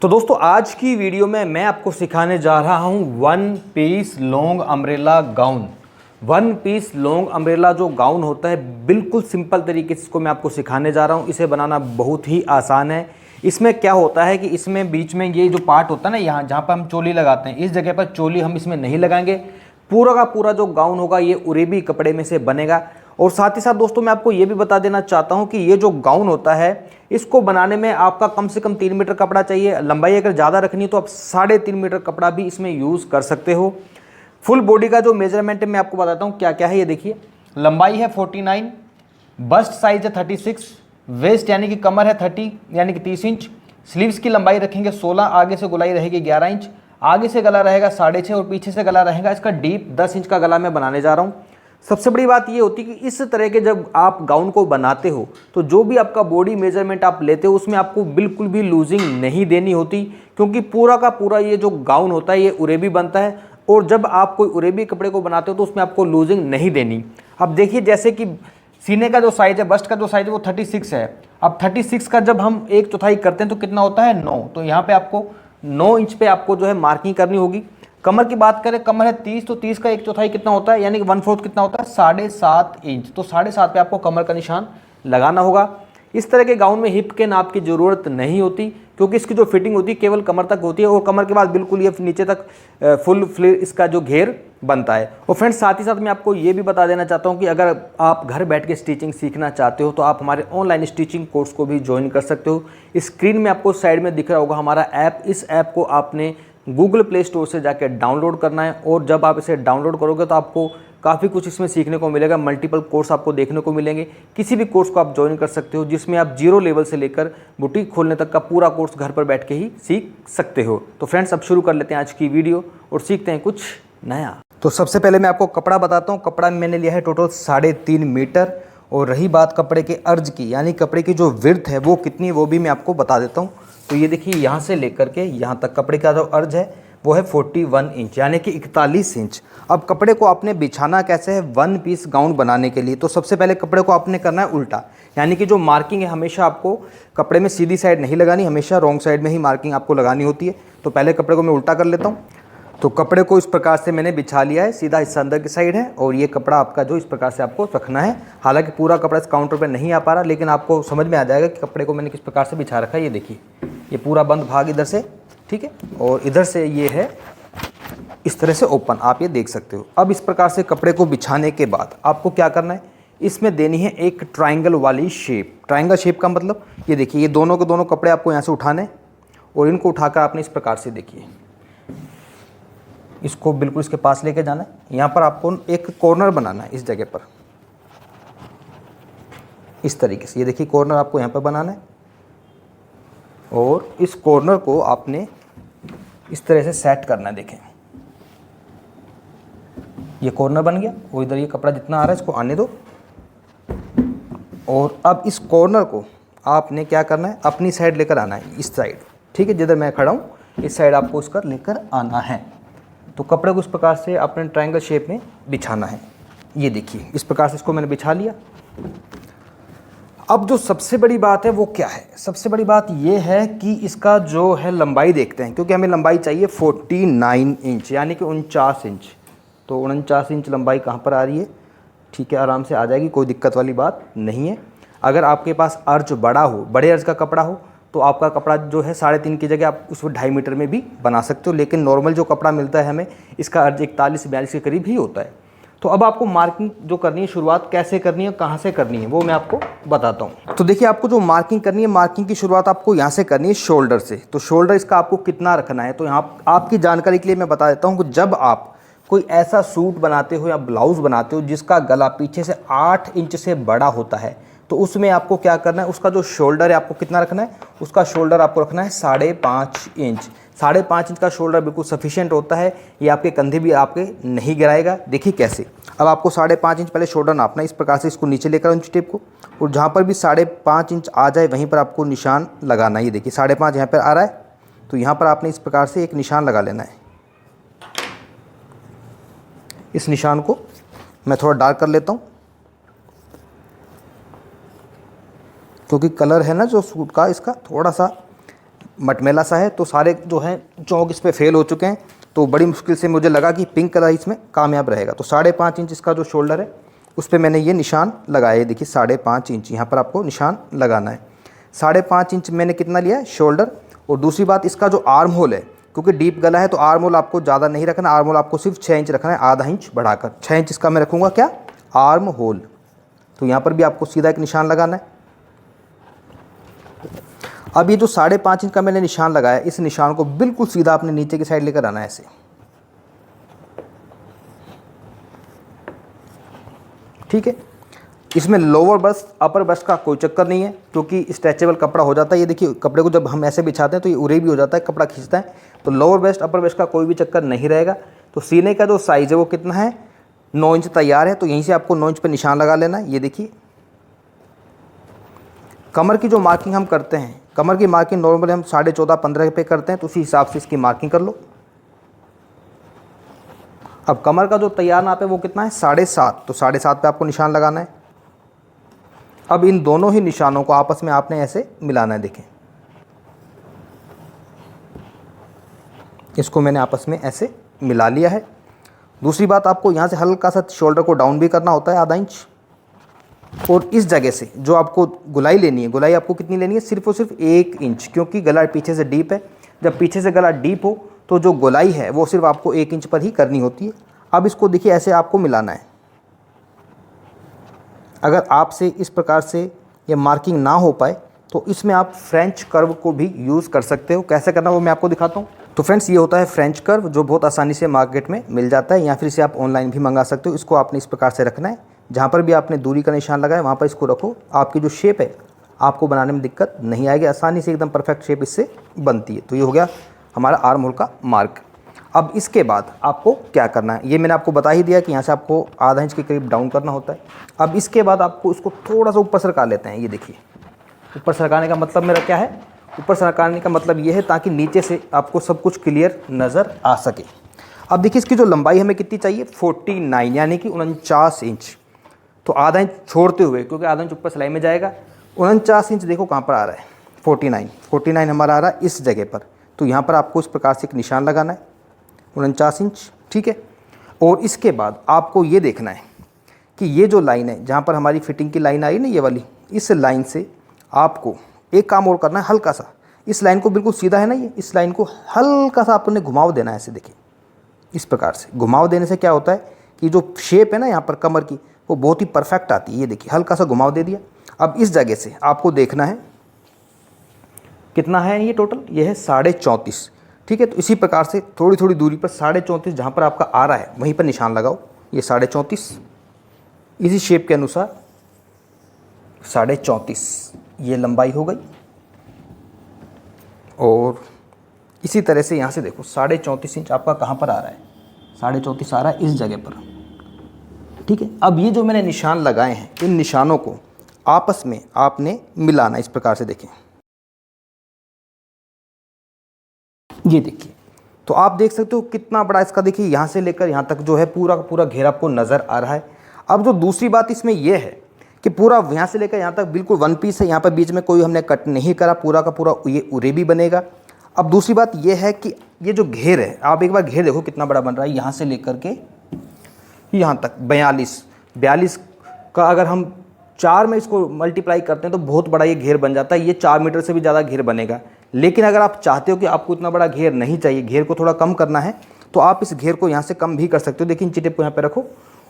तो दोस्तों आज की वीडियो में मैं आपको सिखाने जा रहा हूं one piece long umbrella gown. One piece long umbrella जो गाउन होता है बिल्कुल सिंपल तरीके से इसको मैं आपको सिखाने जा रहा हूं। इसे बनाना बहुत ही आसान है। इसमें क्या होता है कि इसमें बीच में ये जो पार्ट होता है ना, यहाँ जहाँ पर हम चोली लगाते हैं, इस जगह पर चोली हम इसमें नहीं लगाएंगे। पूरा का पूरा जो गाउन होगा ये उरेबी कपड़े में से बनेगा। और साथ ही साथ दोस्तों मैं आपको ये भी बता देना चाहता हूँ कि ये जो गाउन होता है इसको बनाने में आपका कम से कम 3 मीटर कपड़ा चाहिए। लंबाई अगर ज़्यादा रखनी है तो आप 3.5 मीटर कपड़ा भी इसमें यूज़ कर सकते हो। फुल बॉडी का जो मेजरमेंट है मैं आपको बताता हूँ क्या क्या है। ये देखिए, लंबाई है 49, बस्ट साइज है 36, वेस्ट यानी कि कमर है 30 यानी कि 30 इंच, स्लीव्स की लंबाई रखेंगे 16, आगे से गोलाई रहेगी 11 इंच, आगे से गला रहेगा 6.5 और पीछे से गला रहेगा इसका डीप 10 इंच का गला मैं बनाने जा रहा हूँ। सबसे बड़ी बात ये होती है कि इस तरह के जब आप गाउन को बनाते हो तो जो भी आपका बॉडी मेजरमेंट आप लेते हो उसमें आपको बिल्कुल भी लूजिंग नहीं देनी होती, क्योंकि पूरा का पूरा ये जो गाउन होता है ये उरेबी बनता है। और जब आप कोई उरेबी कपड़े को बनाते हो तो उसमें आपको लूजिंग नहीं देनी। अब देखिए, जैसे कि सीने का जो साइज है, बस्ट का जो साइज है वो 36 है। अब 36 का जब हम 1/4 करते हैं तो कितना होता है 9। तो यहाँ पे आपको 9 इंच पे आपको जो है मार्किंग करनी होगी। कमर की बात करें, कमर है 30, तो 30 का 1/4 कितना होता है, यानी कि 1/4 कितना होता है 7.5 इंच। तो 7.5 पे आपको कमर का निशान लगाना होगा। इस तरह के गाउन में हिप के नाप की ज़रूरत नहीं होती, क्योंकि इसकी जो फिटिंग होती है केवल कमर तक होती है और कमर के बाद बिल्कुल ये नीचे तक फुल फ्लेयर इसका जो घेर बनता है। और फ्रेंड्स साथ ही साथ मैं आपको ये भी बता देना चाहता हूँ कि अगर आप घर बैठ के स्टिचिंग सीखना चाहते हो तो आप हमारे ऑनलाइन स्टिचिंग कोर्स को भी ज्वाइन कर सकते हो। स्क्रीन में आपको साइड में दिख रहा होगा हमारा ऐप। इस ऐप को आपने गूगल प्ले स्टोर से जाकर डाउनलोड करना है और जब आप इसे डाउनलोड करोगे तो आपको काफ़ी कुछ इसमें सीखने को मिलेगा। मल्टीपल कोर्स आपको देखने को मिलेंगे। किसी भी कोर्स को आप ज्वाइन कर सकते हो जिसमें आप 0 लेवल से लेकर बुटीक खोलने तक का पूरा कोर्स घर पर बैठ के ही सीख सकते हो। तो फ्रेंड्स अब शुरू कर लेते हैं आज की वीडियो और सीखते हैं कुछ नया। तो सबसे पहले मैं आपको कपड़ा बताता हूँ। कपड़ा मैंने लिया है टोटल 3.5 मीटर। और रही बात कपड़े के अर्ज की, यानी कपड़े की जो विड्थ है वो कितनी, वो भी मैं आपको बता देता हूँ। तो ये देखिए, यहाँ से लेकर के यहाँ तक कपड़े का जो अर्ज है वो है 41 इंच यानी कि 41 इंच। अब कपड़े को आपने बिछाना कैसे है वन पीस गाउन बनाने के लिए, तो सबसे पहले कपड़े को आपने करना है उल्टा। यानी कि जो मार्किंग है हमेशा आपको कपड़े में सीधी साइड नहीं लगानी, हमेशा रॉन्ग साइड में ही मार्किंग आपको लगानी होती है। तो पहले कपड़े को मैं उल्टा कर लेता हूँ। तो कपड़े को इस प्रकार से मैंने बिछा लिया है, सीधा हिस्सा अंदर की साइड है और ये कपड़ा आपका जो इस प्रकार से आपको रखना है। हालांकि पूरा कपड़ा इस काउंटर पर नहीं आ पा रहा, लेकिन आपको समझ में आ जाएगा कि कपड़े को मैंने किस प्रकार से बिछा रखा है। ये देखिए, ये पूरा बंद भाग इधर से, ठीक है, और इधर से ये है इस तरह से ओपन, आप ये देख सकते हो। अब इस प्रकार से कपड़े को बिछाने के बाद आपको क्या करना है, इसमें देनी है एक ट्रायंगल वाली शेप। ट्रायंगल शेप का मतलब ये देखिए, ये दोनों के दोनों कपड़े आपको यहाँ से उठाने और इनको उठाकर आपने इस प्रकार से देखिए इसको बिल्कुल इसके पास लेके जाना है। यहाँ पर आपको एक कॉर्नर बनाना है इस जगह पर, इस तरीके से। ये देखिए कॉर्नर आपको यहाँ पर बनाना है और इस कॉर्नर को आपने इस तरह से सेट करना है। देखें, ये कॉर्नर बन गया और इधर ये कपड़ा जितना आ रहा है इसको आने दो। और अब इस कॉर्नर को आपने क्या करना है, अपनी साइड लेकर आना है, इस साइड, ठीक है, जिधर मैं खड़ा हूँ इस साइड आपको उसका लेकर आना है। तो कपड़े को इस प्रकार से अपने ट्रायंगल शेप में बिछाना है। ये देखिए इस प्रकार से इसको मैंने बिछा लिया। अब जो सबसे बड़ी बात है वो क्या है, सबसे बड़ी बात ये है कि इसका जो है लंबाई देखते हैं, क्योंकि हमें लंबाई चाहिए 49 इंच यानी कि 49 इंच। तो 49 इंच लंबाई कहाँ पर आ रही है, ठीक है, आराम से आ जाएगी, कोई दिक्कत वाली बात नहीं है। अगर आपके पास अर्ज बड़ा हो, बड़े अर्ज का कपड़ा हो, तो आपका कपड़ा जो है 3.5 की जगह आप उसको 2.5 मीटर में भी बना सकते हो। लेकिन नॉर्मल जो कपड़ा मिलता है हमें, इसका अर्ज 41 से 42 के करीब ही होता है। तो अब आपको मार्किंग जो करनी है, शुरुआत कैसे करनी है, कहाँ से करनी है, वो मैं आपको बताता हूँ। तो देखिए, आपको जो मार्किंग करनी है, मार्किंग की शुरुआत आपको यहाँ से करनी है शोल्डर से। तो शोल्डर इसका आपको कितना रखना है, तो यहाँ आपकी जानकारी के लिए मैं बता देता हूँ कि जब आप कोई ऐसा सूट बनाते हो या ब्लाउज़ बनाते हो जिसका गला पीछे से 8 इंच से बड़ा होता है, तो उसमें आपको क्या करना है, उसका जो शोल्डर है आपको कितना रखना है, उसका शोल्डर आपको रखना है 5.5 इंच। 5.5 इंच का शोल्डर बिल्कुल सफिशिएंट होता है, ये आपके कंधे भी आपके नहीं गिराएगा। देखिए कैसे, अब आपको 5.5 इंच पहले शोल्डर नापना है। इस प्रकार से इसको नीचे लेकर इंच टेप को, और जहाँ पर भी 5.5 इंच आ जाए वहीं पर आपको निशान लगाना है। ये देखिए 5.5 यहाँ पर आ रहा है, तो यहाँ पर आपने इस प्रकार से एक निशान लगा लेना है। इस निशान को मैं थोड़ा डार्क कर लेता हूँ, क्योंकि कलर है ना जो सूट का, इसका थोड़ा सा मटमैला सा है, तो सारे जो हैं चौक इस पर फेल हो चुके हैं। तो बड़ी मुश्किल से मुझे लगा कि पिंक कलर इसमें कामयाब रहेगा। तो 5.5 इंच इसका जो शोल्डर है उस पर मैंने ये निशान लगाया। देखिए 5.5 इंच यहाँ पर आपको निशान लगाना है। 5.5 इंच मैंने कितना लिया है शोल्डर। और दूसरी बात, इसका जो आर्म होल है, क्योंकि डीप गला है तो आर्म होल आपको ज़्यादा नहीं रखना। आर्म होल आपको सिर्फ 6 इंच रखना है, आधा इंच बढ़ाकर 6 इंच इसका मैं रखूँगा क्या, आर्म होल। तो यहाँ पर भी आपको सीधा एक निशान लगाना है। अब ये जो 5.5 इंच का मैंने निशान लगाया, इस निशान को बिल्कुल सीधा अपने नीचे की साइड लेकर आना है ऐसे। ठीक है, इसमें लोअर बस्ट अपर बस्ट का कोई चक्कर नहीं है, क्योंकि स्ट्रेचेबल कपड़ा हो जाता है। ये देखिए कपड़े को जब हम ऐसे बिछाते हैं तो ये उरे भी हो जाता है, कपड़ा खींचता है। तो लोअर बेस्ट अपर बेस्ट का कोई भी चक्कर नहीं रहेगा। तो सीने का जो साइज़ है वो कितना है, 9 इंच तैयार है। तो यहीं से आपको 9 इंच पे निशान लगा लेना है। ये देखिए कमर की जो मार्किंग हम करते हैं, कमर की मार्किंग नॉर्मली हम 14.5-15 पे करते हैं, तो उसी हिसाब से इसकी मार्किंग कर लो। अब कमर का जो तैयार नाप है वो कितना है, 7.5। तो 7.5 पे आपको निशान लगाना है। अब इन दोनों ही निशानों को आपस में आपने ऐसे मिलाना है। देखें इसको मैंने आपस में ऐसे मिला लिया है। दूसरी बात, आपको यहाँ से हल्का सा शोल्डर को डाउन भी करना होता है, आधा इंच। और इस जगह से जो आपको गुलाई लेनी है, गुलाई आपको कितनी लेनी है, सिर्फ और सिर्फ 1 इंच, क्योंकि गला पीछे से डीप है। जब पीछे से गला डीप हो तो जो गुलाई है वो सिर्फ आपको 1 इंच पर ही करनी होती है। अब इसको देखिए ऐसे आपको मिलाना है। अगर आपसे इस प्रकार से ये मार्किंग ना हो पाए तो इसमें आप फ्रेंच कर्व को भी यूज़ कर सकते हो। कैसे करना वो मैं आपको दिखाता हूँ। तो फ्रेंड्स ये होता है फ्रेंच कर्व, जो बहुत आसानी से मार्केट में मिल जाता है, या फिर इसे आप ऑनलाइन भी मंगा सकते हो। इसको आपने इस प्रकार से रखना है, जहाँ पर भी आपने दूरी का निशान लगाया वहाँ पर इसको रखो। आपकी जो शेप है आपको बनाने में दिक्कत नहीं आएगी, आसानी से एकदम परफेक्ट शेप इससे बनती है। तो ये हो गया हमारा आर्म होल का मार्क। अब इसके बाद आपको क्या करना है, ये मैंने आपको बता ही दिया कि यहाँ से आपको आधा इंच के करीब डाउन करना होता है। अब इसके बाद आपको इसको थोड़ा सा ऊपर सरका लेते हैं। ये देखिए ऊपर सरकाने का मतलब मेरा क्या है, ऊपर सरकाने का मतलब ये है ताकि नीचे से आपको सब कुछ क्लियर नज़र आ सके। अब देखिए इसकी जो लंबाई हमें कितनी चाहिए, 49 यानी कि 49 इंच। तो आधा इंच छोड़ते हुए, क्योंकि आधा इंच ऊपर सिलाई में जाएगा, 49 इंच देखो कहाँ पर आ रहा है, 49 हमारा आ रहा है इस जगह पर। तो यहाँ पर आपको इस प्रकार से एक निशान लगाना है, 49 इंच। ठीक है, और इसके बाद आपको ये देखना है कि ये जो लाइन है जहाँ पर हमारी फिटिंग की लाइन आई ना, ये वाली, इस लाइन से आपको एक काम और करना है, हल्का सा इस लाइन को, बिल्कुल सीधा है ना ये, इस लाइन को हल्का सा आपने घुमाव देना है ऐसे। देखिए इस प्रकार से घुमाव देने से क्या होता है कि जो शेप है ना यहाँ पर कमर की, वो बहुत ही परफेक्ट आती है। ये देखिए हल्का सा घुमाव दे दिया। अब इस जगह से आपको देखना है कितना है ये टोटल, ये है 34.5। ठीक है, तो इसी प्रकार से थोड़ी थोड़ी दूरी पर 34.5 जहाँ पर आपका आ रहा है वहीं पर निशान लगाओ। ये 34.5 इसी शेप के अनुसार 34.5 ये लंबाई हो गई। और इसी तरह से यहाँ से देखो 34.5 इंच आपका कहाँ पर आ रहा है, 34.5 आ रहा है इस जगह पर। ठीक है, अब ये जो मैंने निशान लगाए हैं, इन निशानों को आपस में आपने मिलाना इस प्रकार से। देखें ये देखिए, तो आप देख सकते हो कितना बड़ा इसका, देखिए यहाँ से लेकर यहाँ तक जो है पूरा का पूरा घेरा आपको नज़र आ रहा है। अब जो दूसरी बात इसमें यह है कि पूरा यहाँ से लेकर यहाँ तक बिल्कुल वन पीस है, यहाँ पर बीच में कोई हमने कट नहीं करा, पूरा का पूरा ये उरे भी बनेगा। अब दूसरी बात यह है कि ये जो घेर है, आप एक बार घेर देखो कितना बड़ा बन रहा है, यहाँ से लेकर के यहाँ तक 42 का अगर हम 4 में इसको मल्टीप्लाई करते हैं तो बहुत बड़ा ये घेर बन जाता है। ये 4 मीटर से भी ज़्यादा घेर बनेगा। लेकिन अगर आप चाहते हो कि आपको इतना बड़ा घेर नहीं चाहिए, घेर को थोड़ा कम करना है, तो आप इस घेर को यहाँ से कम भी कर सकते हो। देखिए इंची टेप को यहाँ पे रखो,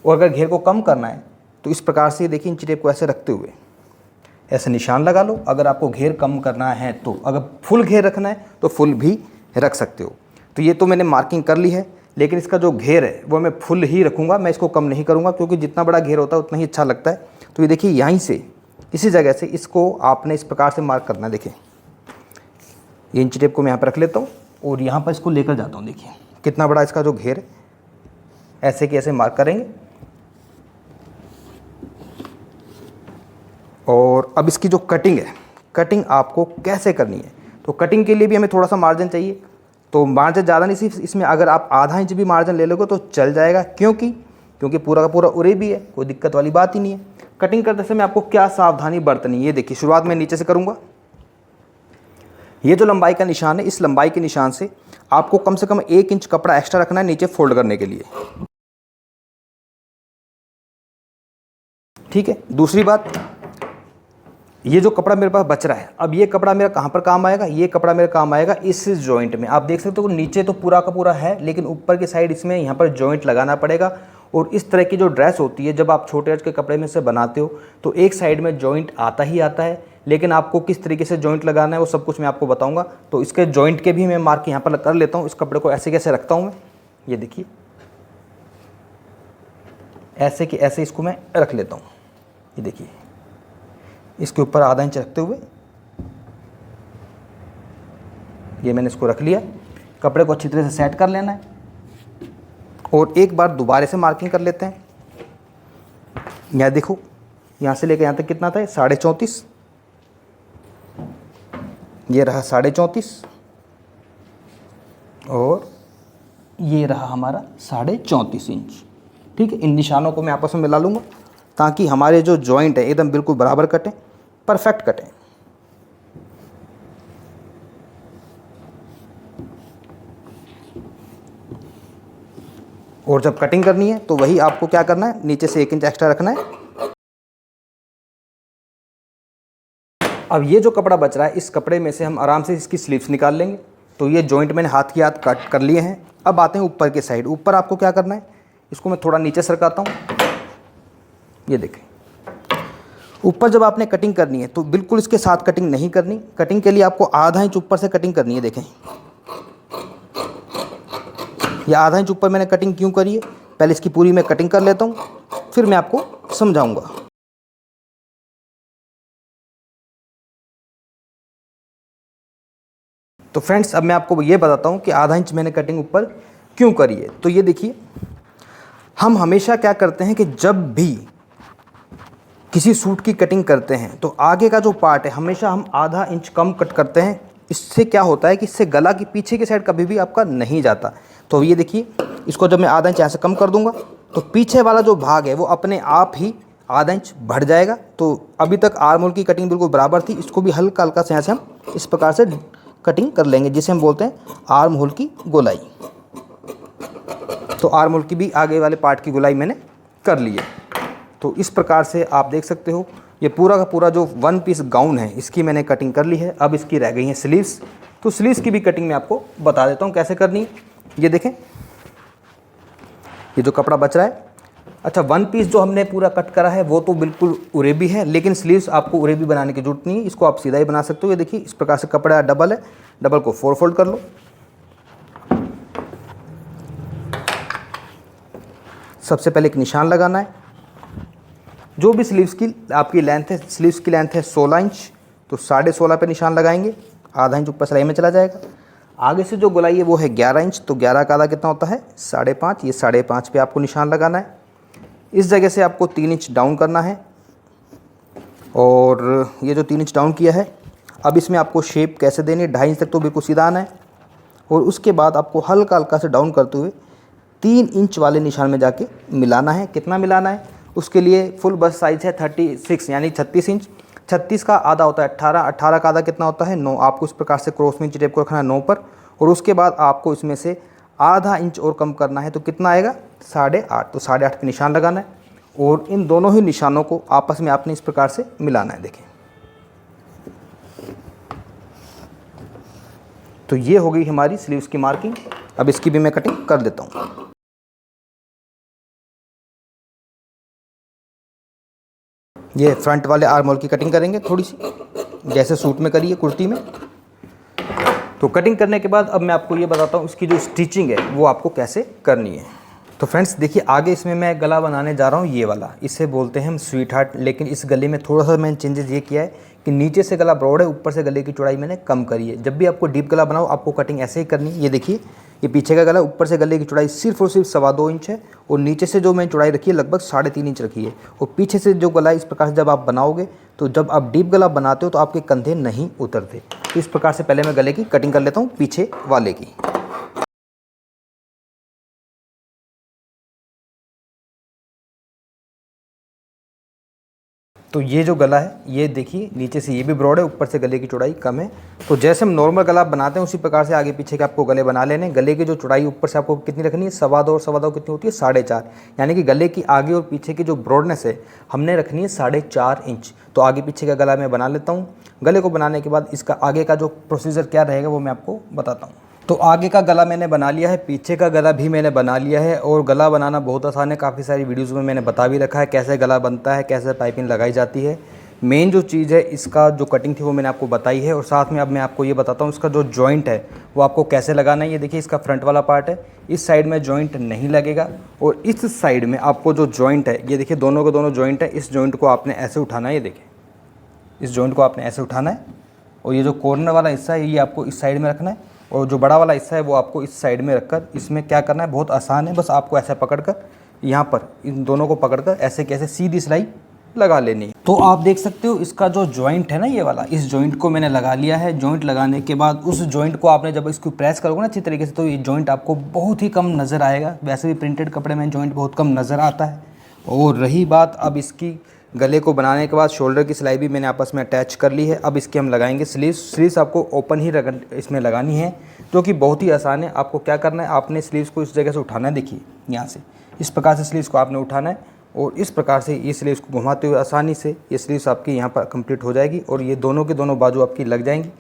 और अगर घेर को कम करना है तो इस प्रकार से देखिए इंची टेप को ऐसे रखते हुए ऐसे निशान लगा लो। अगर आपको घेर कम करना है तो, अगर फुल घेर रखना है तो फुल भी रख सकते हो। तो ये तो मैंने मार्किंग कर ली है, लेकिन इसका जो घेर है वो मैं फुल ही रखूँगा, मैं इसको कम नहीं करूँगा, क्योंकि जितना बड़ा घेर होता है उतना ही अच्छा लगता है। तो ये देखिए यहीं से इसी जगह से इसको आपने इस प्रकार से मार्क करना है। देखिए ये इंची टेप को मैं यहाँ पर रख लेता हूँ और यहाँ पर इसको लेकर जाता हूँ। देखिए कितना बड़ा इसका जो घेर है, ऐसे कि ऐसे मार्क करेंगे। और अब इसकी जो कटिंग है, कटिंग आपको कैसे करनी है, तो कटिंग के लिए भी हमें थोड़ा सा मार्जिन चाहिए। तो मार्जिन ज़्यादा नहीं, सिर्फ इसमें अगर आप आधा इंच भी मार्जिन ले लोगे तो चल जाएगा, क्योंकि पूरा का पूरा उरे भी है, कोई दिक्कत वाली बात ही नहीं है। कटिंग करते समय आपको क्या सावधानी बरतनी है, ये देखिए शुरुआत में नीचे से करूँगा। ये जो लंबाई का निशान है, इस लंबाई के निशान से आपको कम से कम 1 इंच कपड़ा एक्स्ट्रा रखना है नीचे फोल्ड करने के लिए। ठीक है। दूसरी बात, ये जो कपड़ा मेरे पास बच रहा है, अब ये कपड़ा मेरा कहाँ पर काम आएगा? ये कपड़ा मेरा काम आएगा इस जॉइंट में। आप देख सकते हो नीचे तो पूरा का पूरा है, लेकिन ऊपर की साइड इसमें यहाँ पर जॉइंट लगाना पड़ेगा। और इस तरह की जो ड्रेस होती है, जब आप छोटे आज के कपड़े में से बनाते हो तो एक साइड में जॉइंट आता ही आता है, लेकिन आपको किस तरीके से जॉइंट लगाना है वो सब कुछ मैं आपको बताऊँगा। तो इसके जॉइंट के भी मैं मार्क यहाँ पर कर लेता हूँ। इस कपड़े को ऐसे कैसे रखता हूँ मैं, ये देखिए, ऐसे कि ऐसे इसको मैं रख लेता हूँ। ये देखिए, इसके ऊपर आधा इंच रखते हुए ये मैंने इसको रख लिया। कपड़े को अच्छी तरह से सेट कर लेना है और एक बार दोबारा से मार्किंग कर लेते हैं। यहाँ देखो, यहाँ से लेकर यहाँ तक कितना था? 34.5। ये रहा 34.5 और ये रहा हमारा 34.5 इंच। ठीक है। इन निशानों को मैं आपस में मिला लूँगा ताकि हमारे जो जॉइंट है एकदम बिल्कुल बराबर कटें, परफेक्ट कटें। और जब कटिंग करनी है तो वही आपको क्या करना है, नीचे से 1 इंच एक्स्ट्रा रखना है। अब ये जो कपड़ा बच रहा है, इस कपड़े में से हम आराम से इसकी स्लीव्स निकाल लेंगे। तो ये जॉइंट मैंने हाथ की हाथ कट कर लिए हैं। अब आते हैं ऊपर के साइड। ऊपर आपको क्या करना है, इसको मैं थोड़ा नीचे सरकाता हूँ। ये देखें, ऊपर जब आपने कटिंग करनी है तो बिल्कुल इसके साथ कटिंग नहीं करनी। कटिंग के लिए आपको आधा इंच ऊपर से कटिंग करनी है। देखें, यह आधा इंच ऊपर मैंने कटिंग क्यों करी है, पहले इसकी पूरी मैं कटिंग कर लेता हूँ, फिर मैं आपको समझाऊंगा। तो फ्रेंड्स, अब मैं आपको ये बताता हूँ कि आधा इंच मैंने कटिंग ऊपर क्यों करी है। तो ये देखिए, हम हमेशा क्या करते हैं कि जब भी किसी सूट की कटिंग करते हैं तो आगे का जो पार्ट है हमेशा हम आधा इंच कम कट करते हैं। इससे क्या होता है कि इससे गला की पीछे की साइड कभी भी आपका नहीं जाता। तो ये देखिए, इसको जब मैं आधा इंच यहाँ से कम कर दूंगा तो पीछे वाला जो भाग है वो अपने आप ही आधा इंच बढ़ जाएगा। तो अभी तक आर्म होल की कटिंग बिल्कुल बराबर थी, इसको भी हल्का हल्का से यहाँ से हम इस प्रकार से कटिंग कर लेंगे, जिसे हम बोलते हैं आर्म होल की गोलाई। तो आर्म होल की भी आगे वाले पार्ट की गोलाई मैंने कर ली है। तो इस प्रकार से आप देख सकते हो, ये पूरा का पूरा जो 1 पीस गाउन है इसकी मैंने कटिंग कर ली है। अब इसकी रह गई है स्लीव्स। तो स्लीव्स की भी कटिंग मैं आपको बता देता हूँ कैसे करनी है। ये देखें, ये जो कपड़ा बच रहा है, अच्छा 1 पीस जो हमने पूरा कट करा है वो तो बिल्कुल उरेबी है, लेकिन स्लीव्स आपको उरेबी बनाने की जरूरत नहीं है, इसको आप सीधा ही बना सकते हो। ये देखिए, इस प्रकार से कपड़ा डबल है, डबल को 4 फोल्ड कर लो। सबसे पहले एक निशान लगाना है। जो भी स्लीव्स की आपकी लेंथ है, स्लीव्स की लेंथ है 16 इंच, तो 16.5 पे निशान लगाएंगे। आधा इंच ऊपर सिलाई में चला जाएगा। आगे से जो गोलाई है वो है 11 इंच, तो 11 का आधा कितना होता है? 5.5। ये 5.5 पे आपको निशान लगाना है। इस जगह से आपको 3 इंच डाउन करना है। और ये जो 3 इंच डाउन किया है, अब इसमें आपको शेप कैसे देनी है, 2.5 इंच तक तो बिल्कुल सीधा आना है। और उसके बाद आपको हल्का हल्का से डाउन करते हुए 3 इंच वाले निशान में जाके मिलाना है। कितना मिलाना है? उसके लिए फुल बस साइज़ है 36 यानी 36 इंच। 36 का आधा होता है 18, 18 का आधा कितना होता है? 9। आपको इस प्रकार से क्रॉस में इंच टेप को रखना है 9 पर। और उसके बाद आपको इसमें से आधा इंच और कम करना है, तो कितना आएगा? 8.5। तो 8.5 का निशान लगाना है और इन दोनों ही निशानों को आपस में आपने इस प्रकार से मिलाना है। देखें, तो ये हो गई हमारी स्लीव्स की मार्किंग। अब इसकी भी मैं कटिंग कर देता हूँ। ये फ्रंट वाले आर्म होल की कटिंग करेंगे थोड़ी सी, जैसे सूट में करिए, कुर्ती में। तो कटिंग करने के बाद अब मैं आपको ये बताता हूँ इसकी जो स्टिचिंग है वो आपको कैसे करनी है। तो फ्रेंड्स देखिए, आगे इसमें मैं गला बनाने जा रहा हूँ ये वाला, इसे बोलते हैं हम स्वीट हार्ट। लेकिन इस गले में थोड़ा सा मैंने चेंजेस ये किया है कि नीचे से गला ब्रॉड है, ऊपर से गले की चौड़ाई मैंने कम करी है। जब भी आपको डीप गला बनाओ आपको कटिंग ऐसे ही करनी है। ये देखिए, ये पीछे का गला, ऊपर से गले की चौड़ाई सिर्फ और सिर्फ 2.25 इंच है और नीचे से जो मैंने चौड़ाई रखी है लगभग 3.5 इंच रखी है। और पीछे से जो गला इस प्रकार से जब आप बनाओगे तो जब आप डीप गला बनाते हो तो आपके कंधे नहीं उतरते। तो इस प्रकार से पहले मैं गले की कटिंग कर लेता हूँ पीछे वाले की। तो ये जो गला है ये देखिए नीचे से ये भी ब्रॉड है, ऊपर से गले की चौड़ाई कम है। तो जैसे हम नॉर्मल गला बनाते हैं उसी प्रकार से आगे पीछे के आपको गले बना लेने। गले की जो चौड़ाई ऊपर से आपको कितनी रखनी है, 2.25 और 2.25 कितनी होती है, 4.5। यानी कि गले की आगे और पीछे की जो ब्रॉडनेस है हमने रखनी है 4.5 इंच। तो आगे पीछे का गला मैं बना लेता हूँ। गले को बनाने के बाद इसका आगे का जो प्रोसीजर क्या रहेगा वो मैं आपको बताता हूँ। तो आगे का गला मैंने बना लिया है, पीछे का गला भी मैंने बना लिया है। और गला बनाना बहुत आसान है, काफ़ी सारी वीडियोज़ में मैंने बता भी रखा है कैसे गला बनता है, कैसे पाइपिंग लगाई जाती है। मेन जो चीज़ है इसका जो कटिंग थी वो मैंने आपको बताई है। और साथ में अब मैं आपको ये बताता हूँ इसका जो जॉइंट है वो आपको कैसे लगाना है। ये देखिए इसका फ्रंट वाला पार्ट है, इस साइड में जॉइंट नहीं लगेगा। और इस साइड में आपको जो जॉइंट है ये देखिए दोनों के दोनों जॉइंट है, इस जॉइंट को आपने ऐसे उठाना है। ये देखिए इस जॉइंट को आपने ऐसे उठाना है और ये जो कॉर्नर वाला हिस्सा है ये आपको इस साइड में रखना है और जो बड़ा वाला हिस्सा है वो आपको इस साइड में रखकर इसमें क्या करना है, बहुत आसान है। बस आपको ऐसे पकड़कर यहाँ पर इन दोनों को पकड़कर ऐसे कैसे सीधी सिलाई लगा लेनी है। तो आप देख सकते हो इसका जो जॉइंट है ना ये वाला, इस जॉइंट को मैंने लगा लिया है। जॉइंट लगाने के बाद उस जॉइंट को आपने जब इसको प्रेस करोगे ना अच्छी तरीके से तो ये जॉइंट आपको बहुत ही कम नज़र आएगा। वैसे भी प्रिंटेड कपड़े में जॉइंट बहुत कम नज़र आता है। और रही बात अब इसकी गले को बनाने के बाद, शोल्डर की सिलाई भी मैंने आपस में अटैच कर ली है। अब इसके हम लगाएंगे स्लीव्स। स्लीव्स आपको ओपन ही इसमें लगानी है जो कि बहुत ही आसान है। आपको क्या करना है, आपने स्लीव्स को इस जगह से उठाना है। देखिए यहाँ से इस प्रकार से स्लीव्स को आपने उठाना है और इस प्रकार से ये स्लीव्स को घुमाते हुए आसानी से ये स्लीव्स आपकी यहाँ पर कंप्लीट हो जाएगी और ये दोनों के दोनों बाजू आपकी लग जाएंगी।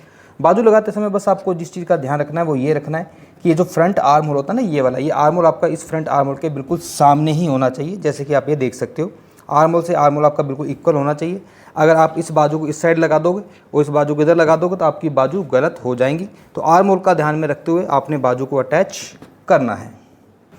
बाजू लगाते समय बस आपको जिस चीज़ का ध्यान रखना है वो ये रखना है कि ये जो फ्रंट आर्म होल होता है ना ये वाला, ये आर्म होल आपका इस फ्रंट आर्म होल के बिल्कुल सामने ही होना चाहिए। जैसे कि आप ये देख सकते हो आर्म होल से आर्म होल आपका बिल्कुल इक्वल होना चाहिए। अगर आप इस बाजू को इस साइड लगा दोगे और इस बाजू को इधर लगा दोगे तो आपकी बाजू गलत हो जाएंगी। तो आर्म होल का ध्यान में रखते हुए आपने बाजू को अटैच करना है।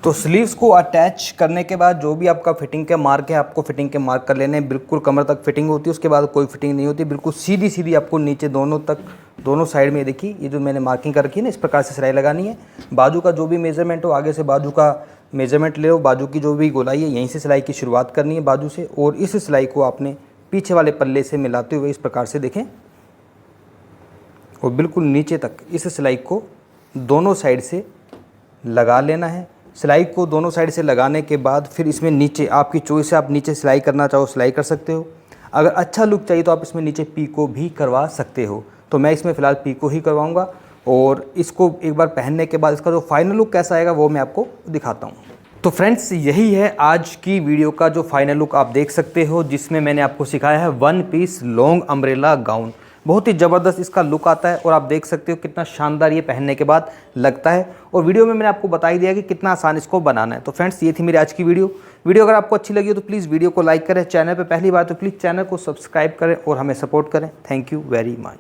तो स्लीव्स को अटैच करने के बाद जो भी आपका फिटिंग के मार्क है आपको फिटिंग के मार्क कर लेने हैं। बिल्कुल कमर तक फिटिंग होती है, उसके बाद कोई फिटिंग नहीं होती, बिल्कुल सीधी सीधी आपको नीचे दोनों तक दोनों साइड में देखिए ये जो मैंने मार्किंग कर रखी है ना इस प्रकार से सिलाई लगानी है। बाजू का जो भी मेजरमेंट हो आगे से बाजू का मेजरमेंट ले लो, बाजू की जो भी गोलाई है यहीं से सिलाई की शुरुआत करनी है बाजू से। और इस सिलाई को आपने पीछे वाले पल्ले से मिलाते हुए इस प्रकार से देखें और बिल्कुल नीचे तक इस सिलाई को दोनों साइड से लगा लेना है। सिलाई को दोनों साइड से लगाने के बाद फिर इसमें नीचे आपकी चॉइस से आप नीचे सिलाई करना चाहो सिलाई कर सकते हो। अगर अच्छा लुक चाहिए तो आप इसमें नीचे पीको भी करवा सकते हो। तो मैं इसमें फ़िलहाल पीको ही करवाऊंगा और इसको एक बार पहनने के बाद इसका जो फाइनल लुक कैसा आएगा वो मैं आपको दिखाता हूँ। तो फ्रेंड्स यही है आज की वीडियो का जो फाइनल लुक आप देख सकते हो, जिसमें मैंने आपको सिखाया है 1 पीस लॉन्ग अम्ब्रेला गाउन। बहुत ही ज़बरदस्त इसका लुक आता है और आप देख सकते हो कितना शानदार ये पहनने के बाद लगता है। और वीडियो में मैंने आपको बता ही दिया कि कितना आसान इसको बनाना है। तो फ्रेंड्स ये थी मेरी आज की वीडियो अगर आपको अच्छी लगी हो तो प्लीज़ वीडियो को लाइक करें, चैनल पर पहली बार तो प्लीज़ चैनल को सब्सक्राइब करें और हमें सपोर्ट करें। Thank you very much.